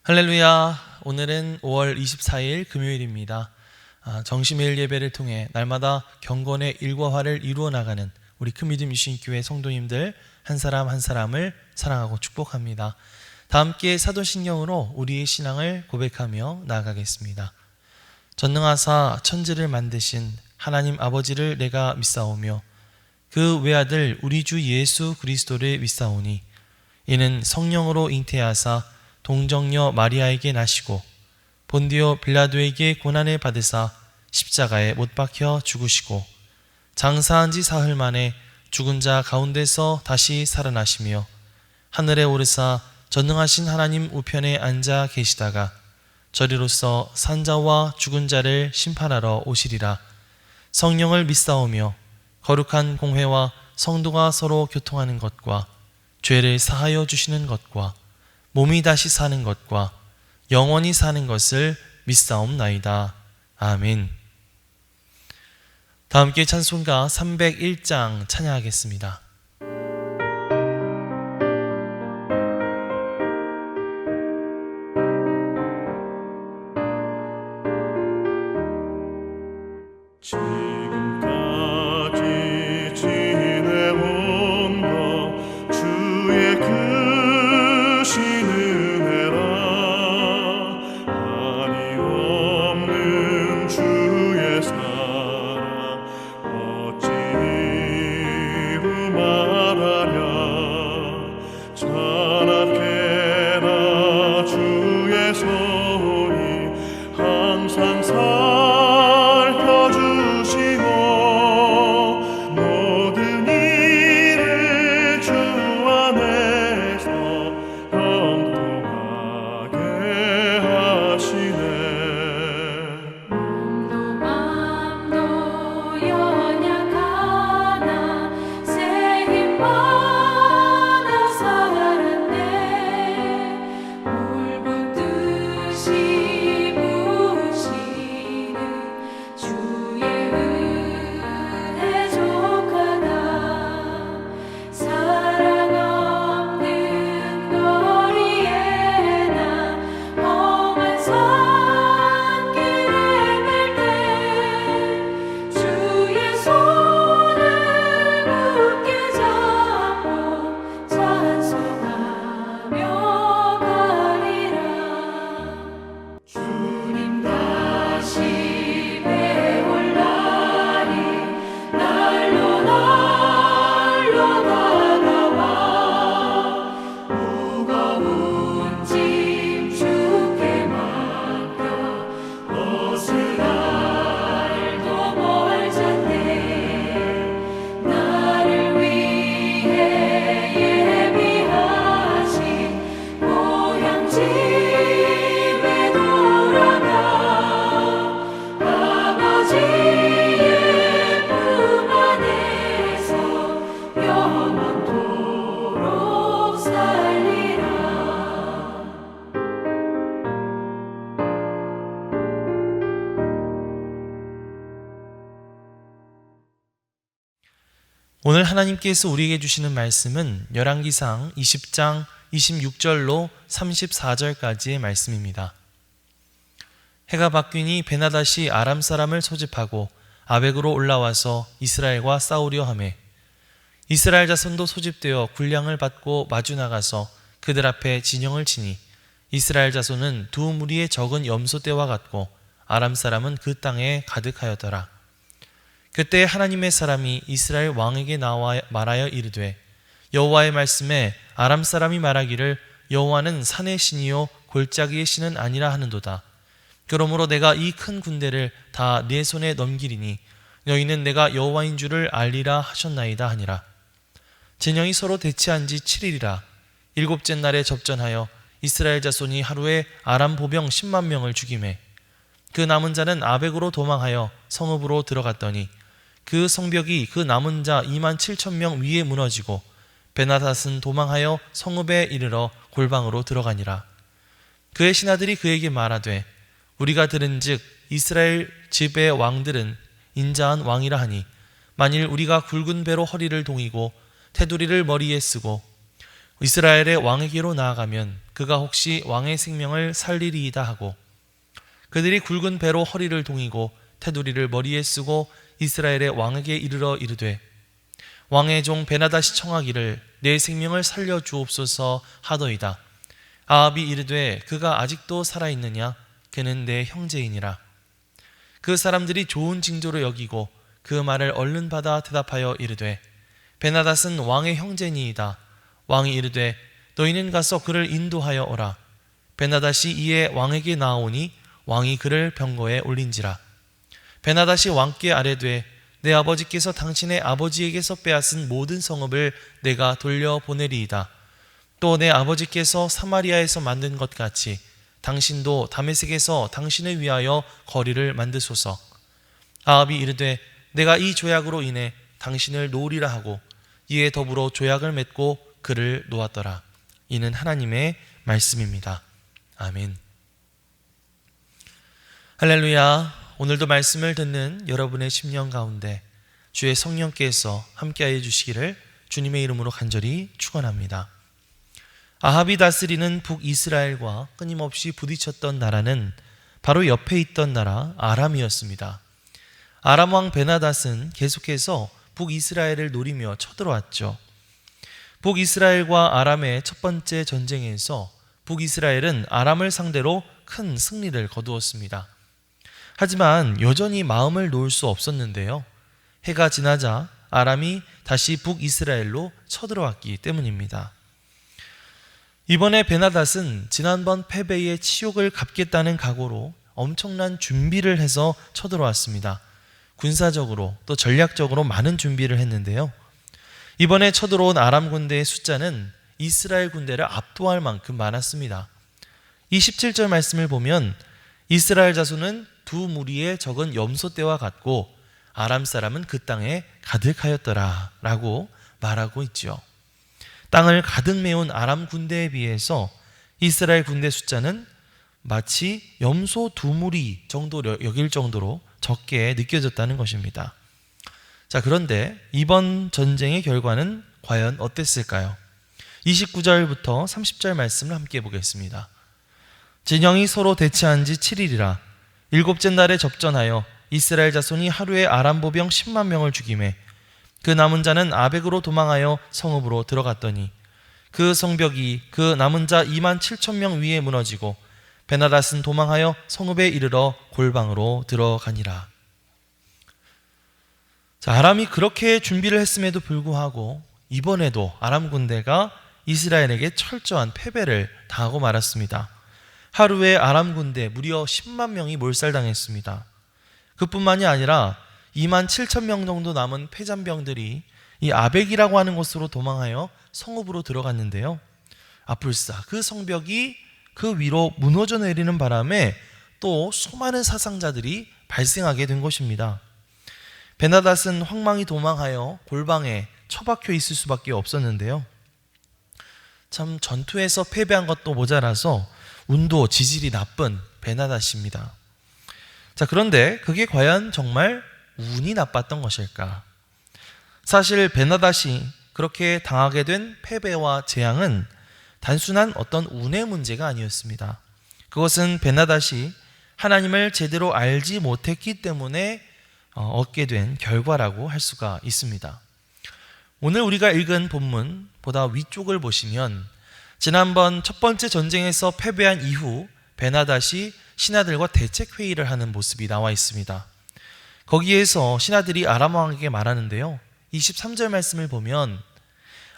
할렐루야. 오늘은 5월 24일 금요일입니다. 정시매일 예배를 통해 날마다 경건의 일과화를 이루어 나가는 우리 큰믿음 유신교회 성도님들 한 사람 한 사람을 사랑하고 축복합니다. 다 함께 사도신경으로 우리의 신앙을 고백하며 나아가겠습니다. 전능하사 천지를 만드신 하나님 아버지를 내가 믿사오며 그 외아들 우리 주 예수 그리스도를 믿사오니 이는 성령으로 잉태하사 동정녀 마리아에게 나시고 본디오 빌라도에게 고난을 받으사 십자가에 못 박혀 죽으시고 장사한 지 사흘 만에 죽은 자 가운데서 다시 살아나시며 하늘에 오르사 전능하신 하나님 우편에 앉아 계시다가 저리로서 산자와 죽은 자를 심판하러 오시리라. 성령을 믿사오며 거룩한 공회와 성도가 서로 교통하는 것과 죄를 사하여 주시는 것과 몸이 다시 사는 것과 영원히 사는 것을 믿사옵나이다. 아멘. 다 함께 찬송가 301장 찬양하겠습니다. 오늘 하나님께서 우리에게 주시는 말씀은 열왕기상 20장 26절로 34절까지의 말씀입니다. 해가 바뀌니 베나닷이 아람 사람을 소집하고 아벡으로 올라와서 이스라엘과 싸우려 하매 이스라엘 자손도 소집되어 군량을 받고 마주 나가서 그들 앞에 진영을 치니 이스라엘 자손은 두 무리의 적은 염소떼와 같고 아람 사람은 그 땅에 가득하였더라. 그때 하나님의 사람이 이스라엘 왕에게 나와 말하여 이르되 여호와의 말씀에 아람 사람이 말하기를 여호와는 산의 신이요 골짜기의 신은 아니라 하는도다. 그러므로 내가 이 큰 군대를 다 네 손에 넘기리니 너희는 내가 여호와인 줄을 알리라 하셨나이다 하니라. 진영이 서로 대치한 지 7일이라. 일곱째 날에 접전하여 이스라엘 자손이 하루에 아람 보병 10만 명을 죽이매 그 남은 자는 아벡으로 도망하여 성읍으로 들어갔더니 그 성벽이 그 남은 자 2만 7천 명 위에 무너지고 베나닷은 도망하여 성읍에 이르러 골방으로 들어가니라. 그의 신하들이 그에게 말하되 우리가 들은즉 이스라엘 집의 왕들은 인자한 왕이라 하니 만일 우리가 굵은 배로 허리를 동이고 테두리를 머리에 쓰고 이스라엘의 왕에게로 나아가면 그가 혹시 왕의 생명을 살리리이다 하고, 그들이 굵은 배로 허리를 동이고 테두리를 머리에 쓰고 이스라엘의 왕에게 이르러 이르되, 왕의 종 베나다시 청하기를 내 생명을 살려 주옵소서 하더이다. 아합이 이르되 그가 아직도 살아있느냐? 그는 내 형제이니라. 그 사람들이 좋은 징조로 여기고 그 말을 얼른 받아 대답하여 이르되, 베나닷은 왕의 형제니이다. 왕이 이르되 너희는 가서 그를 인도하여 오라. 베나닷이 이에 왕에게 나아오니 왕이 그를 병거에 올린지라. 베나닷이 왕께 아뢰되 내 아버지께서 당신의 아버지에게서 빼앗은 모든 성읍을 내가 돌려보내리이다. 또 내 아버지께서 사마리아에서 만든 것 같이 당신도 다메섹에서 당신을 위하여 거리를 만드소서. 아합이 이르되 내가 이 조약으로 인해 당신을 놓으리라 하고 이에 더불어 조약을 맺고 그를 놓았더라. 이는 하나님의 말씀입니다. 아멘. 할렐루야. 오늘도 말씀을 듣는 여러분의 심령 가운데 주의 성령께서 함께하여 주시기를 주님의 이름으로 간절히 축원합니다. 아합이 다스리는 북이스라엘과 끊임없이 부딪혔던 나라는 바로 옆에 있던 나라 아람이었습니다. 아람 왕 베나닷은 계속해서 북이스라엘을 노리며 쳐들어왔죠. 북이스라엘과 아람의 첫 번째 전쟁에서 북이스라엘은 아람을 상대로 큰 승리를 거두었습니다. 하지만 여전히 마음을 놓을 수 없었는데요. 해가 지나자 아람이 다시 북이스라엘로 쳐들어왔기 때문입니다. 이번에 베나닷은 지난번 패배의 치욕을 갚겠다는 각오로 엄청난 준비를 해서 쳐들어왔습니다. 군사적으로 또 전략적으로 많은 준비를 했는데요. 이번에 쳐들어온 아람 군대의 숫자는 이스라엘 군대를 압도할 만큼 많았습니다. 이 17절 말씀을 보면 이스라엘 자손은 두 무리의 적은 염소떼와 같고 아람 사람은 그 땅에 가득하였더라 라고 말하고 있죠. 땅을 가득 메운 아람 군대에 비해서 이스라엘 군대 숫자는 마치 염소 두 무리 정도 여길 정도로 적게 느껴졌다는 것입니다. 자, 그런데 이번 전쟁의 결과는 과연 어땠을까요? 29절부터 30절 말씀을 함께 보겠습니다. 진영이 서로 대치한 지 7일이라 일곱째 날에 접전하여 이스라엘 자손이 하루에 아람 보병 10만 명을 죽이매 그 남은 자는 아벡으로 도망하여 성읍으로 들어갔더니 그 성벽이 그 남은 자 2만 7천 명 위에 무너지고 베나닷은 도망하여 성읍에 이르러 골방으로 들어가니라. 자, 아람이 그렇게 준비를 했음에도 불구하고 이번에도 아람 군대가 이스라엘에게 철저한 패배를 당하고 말았습니다. 하루에 아람 군대 무려 10만 명이 몰살당했습니다. 그뿐만이 아니라 2만 7천 명 정도 남은 패잔병들이 이 아벡이라고 하는 곳으로 도망하여 성읍으로 들어갔는데요. 아뿔싸 그 성벽이 그 위로 무너져 내리는 바람에 또 수많은 사상자들이 발생하게 된 것입니다. 베나닷은 황망히 도망하여 골방에 처박혀 있을 수밖에 없었는데요. 참 전투에서 패배한 것도 모자라서 운도 지질이 나쁜 베나닷입니다. 자, 그런데 그게 과연 정말 운이 나빴던 것일까? 사실 베나닷이 그렇게 당하게 된 패배와 재앙은 단순한 어떤 운의 문제가 아니었습니다. 그것은 베나닷이 하나님을 제대로 알지 못했기 때문에 얻게 된 결과라고 할 수가 있습니다. 오늘 우리가 읽은 본문보다 위쪽을 보시면 지난번 첫 번째 전쟁에서 패배한 이후 베나닷이 신하들과 대책회의를 하는 모습이 나와 있습니다. 거기에서 신하들이 아람 왕에게 말하는데요. 23절 말씀을 보면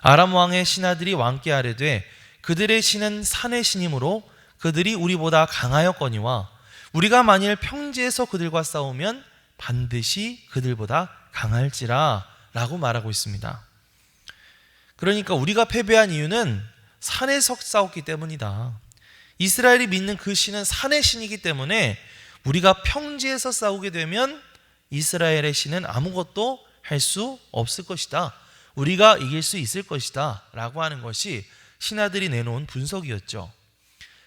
아람 왕의 신하들이 왕께 아뢰되 그들의 신은 산의 신이므로 그들이 우리보다 강하였거니와 우리가 만일 평지에서 그들과 싸우면 반드시 그들보다 강할지라 라고 말하고 있습니다. 그러니까 우리가 패배한 이유는 산에서 싸웠기 때문이다. 이스라엘이 믿는 그 신은 산의 신이기 때문에 우리가 평지에서 싸우게 되면 이스라엘의 신은 아무것도 할 수 없을 것이다. 우리가 이길 수 있을 것이다 라고 하는 것이 신하들이 내놓은 분석이었죠.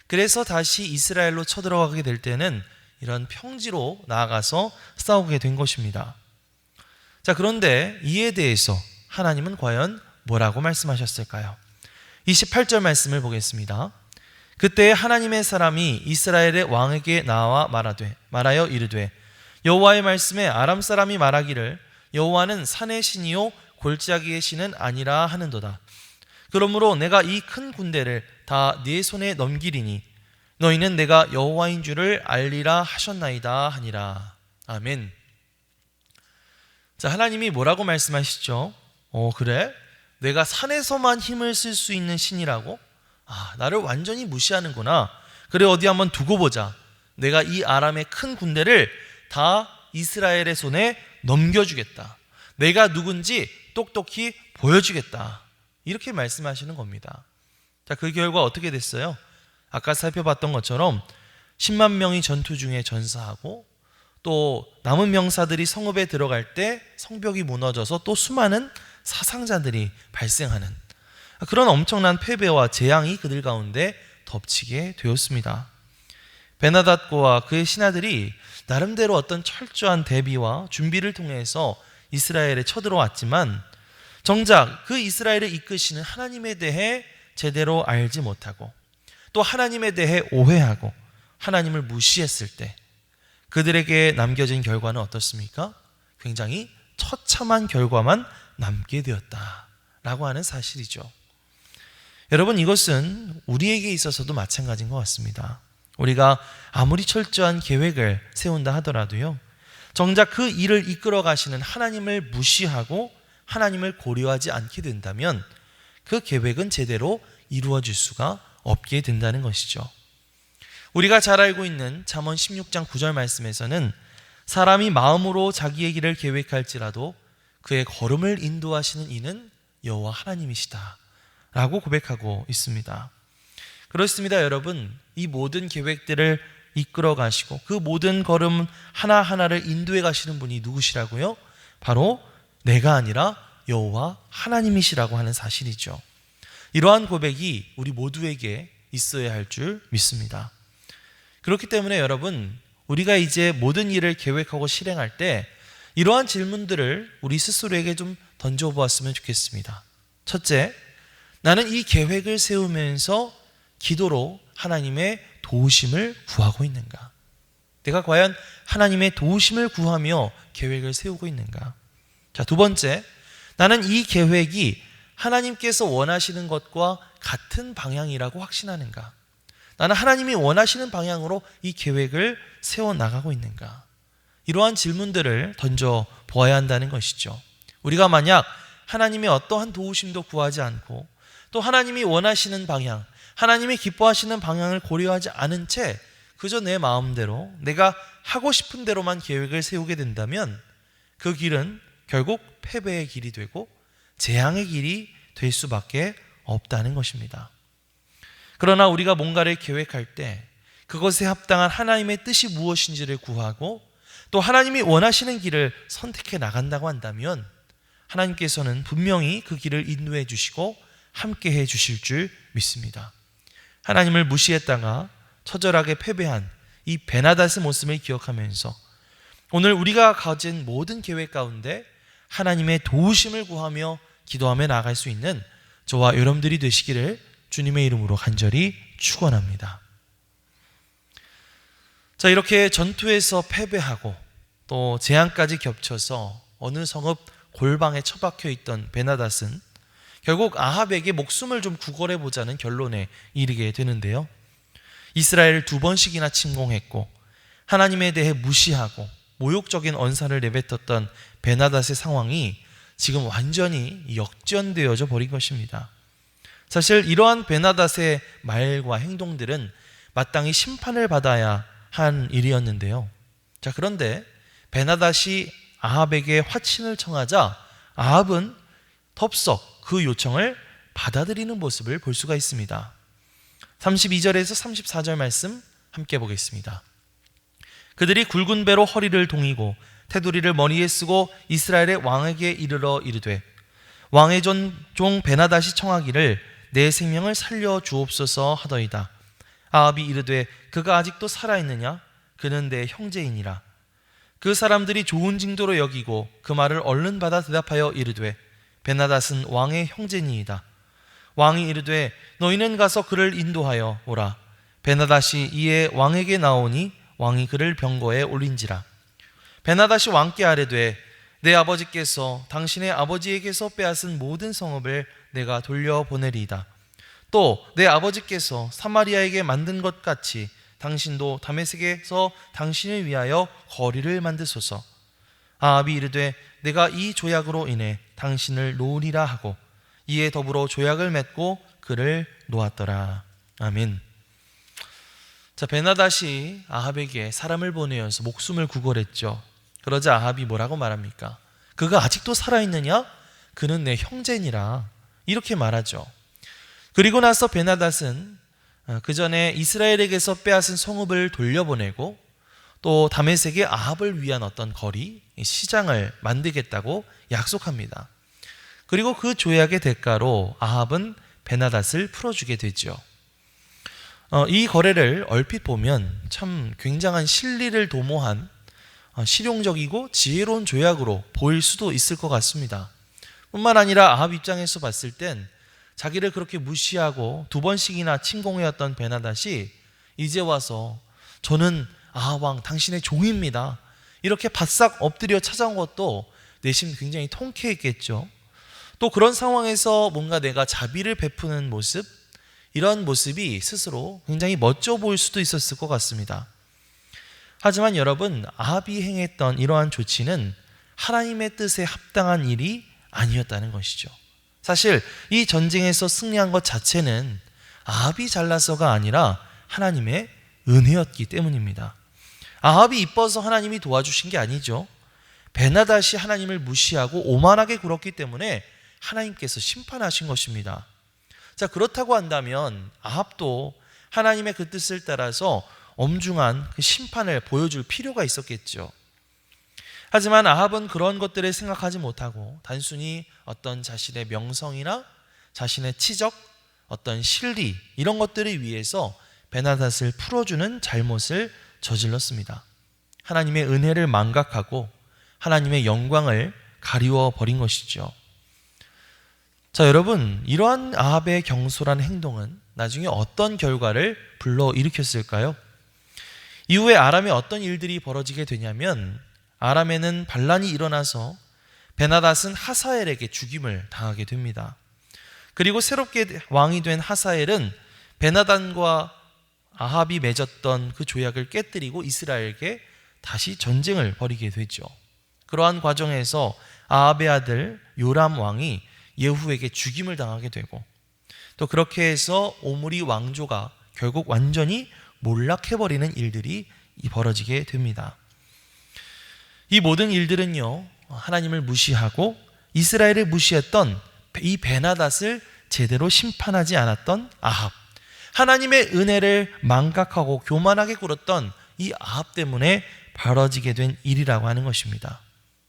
그래서 다시 이스라엘로 쳐들어가게 될 때는 이런 평지로 나아가서 싸우게 된 것입니다. 자, 그런데 이에 대해서 하나님은 과연 뭐라고 말씀하셨을까요? 28절 말씀을 보겠습니다. 그때 하나님의 사람이 이스라엘의 왕에게 나와 말하여 이르되 여호와의 말씀에 아람 사람이 말하기를 여호와는 산의 신이요 골짜기의 신은 아니라 하는도다. 그러므로 내가 이 큰 군대를 다 네 손에 넘기리니 너희는 내가 여호와인 줄을 알리라 하셨나이다 하니라. 아멘. 자, 하나님이 뭐라고 말씀하시죠? 그래? 내가 산에서만 힘을 쓸 수 있는 신이라고? 나를 완전히 무시하는구나. 그래, 어디 한번 두고 보자. 내가 이 아람의 큰 군대를 다 이스라엘의 손에 넘겨주겠다. 내가 누군지 똑똑히 보여주겠다. 이렇게 말씀하시는 겁니다. 자, 그 결과 어떻게 됐어요? 아까 살펴봤던 것처럼 10만 명이 전투 중에 전사하고 또 남은 명사들이 성읍에 들어갈 때 성벽이 무너져서 또 수많은 사상자들이 발생하는 그런 엄청난 패배와 재앙이 그들 가운데 덮치게 되었습니다. 베나닷과 그의 신하들이 나름대로 어떤 철저한 대비와 준비를 통해서 이스라엘에 쳐들어왔지만 정작 그 이스라엘을 이끄시는 하나님에 대해 제대로 알지 못하고 또 하나님에 대해 오해하고 하나님을 무시했을 때 그들에게 남겨진 결과는 어떻습니까? 굉장히 처참한 결과만 남게 되었다라고 하는 사실이죠. 여러분, 이것은 우리에게 있어서도 마찬가지인 것 같습니다. 우리가 아무리 철저한 계획을 세운다 하더라도요, 정작 그 일을 이끌어 가시는 하나님을 무시하고 하나님을 고려하지 않게 된다면 그 계획은 제대로 이루어질 수가 없게 된다는 것이죠. 우리가 잘 알고 있는 잠언 16장 9절 말씀에서는 사람이 마음으로 자기의 길을 계획할지라도 그의 걸음을 인도하시는 이는 여호와 하나님이시다 라고 고백하고 있습니다. 그렇습니다, 여러분. 이 모든 계획들을 이끌어 가시고 그 모든 걸음 하나하나를 인도해 가시는 분이 누구시라고요? 바로 내가 아니라 여호와 하나님이시라고 하는 사실이죠. 이러한 고백이 우리 모두에게 있어야 할 줄 믿습니다. 그렇기 때문에 여러분, 우리가 이제 모든 일을 계획하고 실행할 때 이러한 질문들을 우리 스스로에게 좀 던져보았으면 좋겠습니다. 첫째, 나는 이 계획을 세우면서 기도로 하나님의 도우심을 구하고 있는가? 내가 과연 하나님의 도우심을 구하며 계획을 세우고 있는가? 자, 두 번째, 나는 이 계획이 하나님께서 원하시는 것과 같은 방향이라고 확신하는가? 나는 하나님이 원하시는 방향으로 이 계획을 세워나가고 있는가? 이러한 질문들을 던져보아야 한다는 것이죠. 우리가 만약 하나님의 어떠한 도우심도 구하지 않고 또 하나님이 원하시는 방향, 하나님이 기뻐하시는 방향을 고려하지 않은 채 그저 내 마음대로 내가 하고 싶은 대로만 계획을 세우게 된다면 그 길은 결국 패배의 길이 되고 재앙의 길이 될 수밖에 없다는 것입니다. 그러나 우리가 뭔가를 계획할 때 그것에 합당한 하나님의 뜻이 무엇인지를 구하고 또 하나님이 원하시는 길을 선택해 나간다고 한다면 하나님께서는 분명히 그 길을 인도해 주시고 함께 해 주실 줄 믿습니다. 하나님을 무시했다가 처절하게 패배한 이 베나닷의 모습을 기억하면서 오늘 우리가 가진 모든 계획 가운데 하나님의 도우심을 구하며 기도하며 나아갈 수 있는 저와 여러분들이 되시기를 주님의 이름으로 간절히 축원합니다. 자, 이렇게 전투에서 패배하고 또 재앙까지 겹쳐서 어느 성읍 골방에 처박혀 있던 베나닷은 결국 아합에게 목숨을 좀 구걸해 보자는 결론에 이르게 되는데요. 이스라엘을 2번씩이나 침공했고 하나님에 대해 무시하고 모욕적인 언사를 내뱉었던 베나닷의 상황이 지금 완전히 역전되어져 버린 것입니다. 사실 이러한 베나닷의 말과 행동들은 마땅히 심판을 받아야 한 일이었는데요. 자, 그런데 베나닷이 아합에게 화친을 청하자 아합은 덥석 그 요청을 받아들이는 모습을 볼 수가 있습니다. 32절에서 34절 말씀 함께 보겠습니다. 그들이 굵은 배로 허리를 동이고 테두리를 머리에 쓰고 이스라엘의 왕에게 이르러 이르되 왕의 종 베나닷이 청하기를 내 생명을 살려 주옵소서 하더이다. 아합이 이르되 그가 아직도 살아있느냐? 그는 내 형제이니라. 그 사람들이 좋은 징조로 여기고 그 말을 얼른 받아 대답하여 이르되 베나닷은 왕의 형제니이다. 왕이 이르되 너희는 가서 그를 인도하여 오라. 베나닷이 이에 왕에게 나오니 왕이 그를 병거에 올린지라. 베나닷이 왕께 아뢰되 내 아버지께서 당신의 아버지에게서 빼앗은 모든 성읍을 내가 돌려보내리이다. 또 내 아버지께서 사마리아에게 만든 것 같이 당신도 다메섹에서 당신을 위하여 거리를 만드소서. 아합이 이르되 내가 이 조약으로 인해 당신을 놓으리라 하고 이에 더불어 조약을 맺고 그를 놓았더라. 아멘. 자, 베나닷이 아합에게 사람을 보내어서 목숨을 구걸했죠. 그러자 아합이 뭐라고 말합니까? 그가 아직도 살아있느냐? 그는 내 형제니라. 이렇게 말하죠. 그리고 나서 베나닷은 그 전에 이스라엘에게서 빼앗은 성읍을 돌려보내고 또 다메섹의 아합을 위한 어떤 거리, 시장을 만들겠다고 약속합니다. 그리고 그 조약의 대가로 아합은 베나닷을 풀어주게 되죠. 이 거래를 얼핏 보면 참 굉장한 실리를 도모한 실용적이고 지혜로운 조약으로 보일 수도 있을 것 같습니다. 뿐만 아니라 아합 입장에서 봤을 땐 자기를 그렇게 무시하고 2번씩이나 침공해왔던 베나닷이 이제 와서 저는 아합 왕 당신의 종입니다. 이렇게 바싹 엎드려 찾아온 것도 내심 굉장히 통쾌했겠죠. 또 그런 상황에서 뭔가 내가 자비를 베푸는 모습, 이런 모습이 스스로 굉장히 멋져 보일 수도 있었을 것 같습니다. 하지만 여러분, 아합이 행했던 이러한 조치는 하나님의 뜻에 합당한 일이 아니었다는 것이죠. 사실 이 전쟁에서 승리한 것 자체는 아합이 잘나서가 아니라 하나님의 은혜였기 때문입니다. 아합이 이뻐서 하나님이 도와주신 게 아니죠. 베나닷이 하나님을 무시하고 오만하게 굴었기 때문에 하나님께서 심판하신 것입니다. 자, 그렇다고 한다면 아합도 하나님의 그 뜻을 따라서 엄중한 그 심판을 보여줄 필요가 있었겠죠. 하지만 아합은 그런 것들을 생각하지 못하고 단순히 어떤 자신의 명성이나 자신의 치적, 어떤 실리, 이런 것들을 위해서 베나닷을 풀어주는 잘못을 저질렀습니다. 하나님의 은혜를 망각하고 하나님의 영광을 가리워 버린 것이죠. 자, 여러분, 이러한 아합의 경솔한 행동은 나중에 어떤 결과를 불러일으켰을까요? 이후에 아람에 어떤 일들이 벌어지게 되냐면 아람에는 반란이 일어나서 베나닷은 하사엘에게 죽임을 당하게 됩니다. 그리고 새롭게 왕이 된 하사엘은 베나닷과 아합이 맺었던 그 조약을 깨뜨리고 이스라엘에게 다시 전쟁을 벌이게 되죠. 그러한 과정에서 아합의 아들 요람 왕이 예후에게 죽임을 당하게 되고 또 그렇게 해서 오므리 왕조가 결국 완전히 몰락해버리는 일들이 벌어지게 됩니다. 이 모든 일들은요, 하나님을 무시하고 이스라엘을 무시했던 이 베나닷을 제대로 심판하지 않았던 아합, 하나님의 은혜를 망각하고 교만하게 굴었던 이 아합 때문에 벌어지게 된 일이라고 하는 것입니다.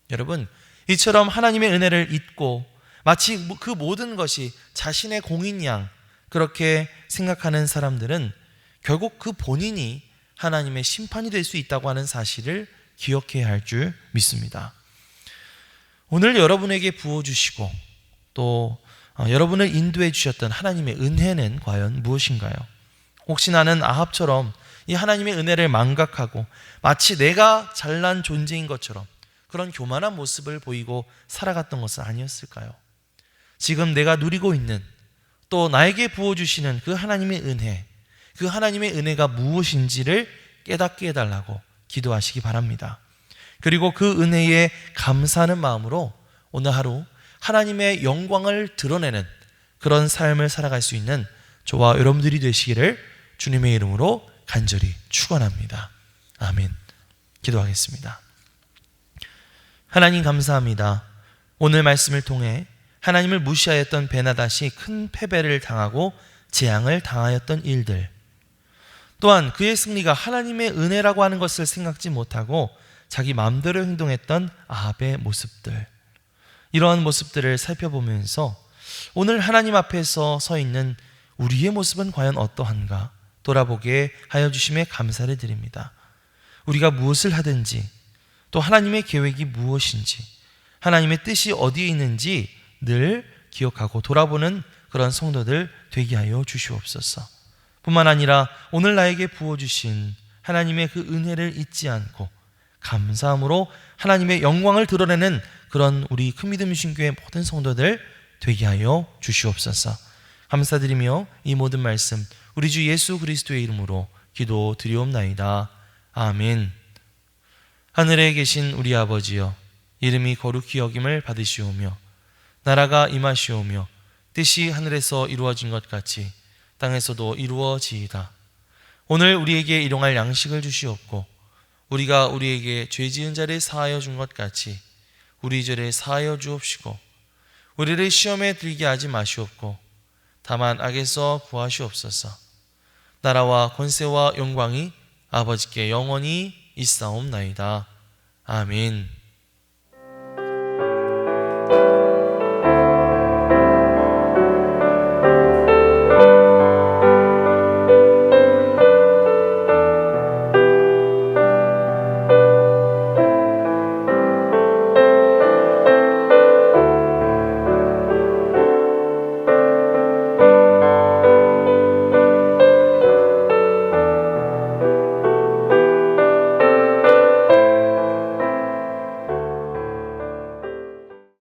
여러분, 이처럼 하나님의 은혜를 잊고 마치 그 모든 것이 자신의 공인 양 그렇게 생각하는 사람들은 결국 그 본인이 하나님의 심판이 될 수 있다고 하는 사실을 기억해야 할 줄 믿습니다. 오늘 여러분에게 부어주시고 또 여러분을 인도해 주셨던 하나님의 은혜는 과연 무엇인가요? 혹시 나는 아합처럼 이 하나님의 은혜를 망각하고 마치 내가 잘난 존재인 것처럼 그런 교만한 모습을 보이고 살아갔던 것은 아니었을까요? 지금 내가 누리고 있는 또 나에게 부어주시는 그 하나님의 은혜, 그 하나님의 은혜가 무엇인지를 깨닫게 해달라고 기도하시기 바랍니다. 그리고 그 은혜에 감사하는 마음으로 오늘 하루 하나님의 영광을 드러내는 그런 삶을 살아갈 수 있는 저와 여러분들이 되시기를 주님의 이름으로 간절히 축원합니다. 아멘. 기도하겠습니다. 하나님 감사합니다. 오늘 말씀을 통해 하나님을 무시하였던 베나닷이 큰 패배를 당하고 재앙을 당하였던 일들, 또한 그의 승리가 하나님의 은혜라고 하는 것을 생각지 못하고 자기 마음대로 행동했던 아합의 모습들, 이러한 모습들을 살펴보면서 오늘 하나님 앞에서 서 있는 우리의 모습은 과연 어떠한가 돌아보게 하여 주심에 감사를 드립니다. 우리가 무엇을 하든지 또 하나님의 계획이 무엇인지 하나님의 뜻이 어디에 있는지 늘 기억하고 돌아보는 그런 성도들 되게 하여 주시옵소서. 뿐만 아니라 오늘 나에게 부어주신 하나님의 그 은혜를 잊지 않고 감사함으로 하나님의 영광을 드러내는 그런 우리 큰 믿음 신교회 모든 성도들 되게 하여 주시옵소서. 감사드리며 이 모든 말씀 우리 주 예수 그리스도의 이름으로 기도드리옵나이다. 아멘. 하늘에 계신 우리 아버지여, 이름이 거룩히 여김을 받으시오며 나라가 임하시오며 뜻이 하늘에서 이루어진 것 같이 땅에서도 이루어지이다. 오늘 우리에게 일용할 양식을 주시옵고 우리가 우리에게 죄 지은 자를 사하여 준 것 같이 우리 죄를 사하여 주옵시고 우리를 시험에 들게 하지 마시옵고 다만 악에서 구하시옵소서. 나라와 권세와 영광이 아버지께 영원히 있사옵나이다. 아멘.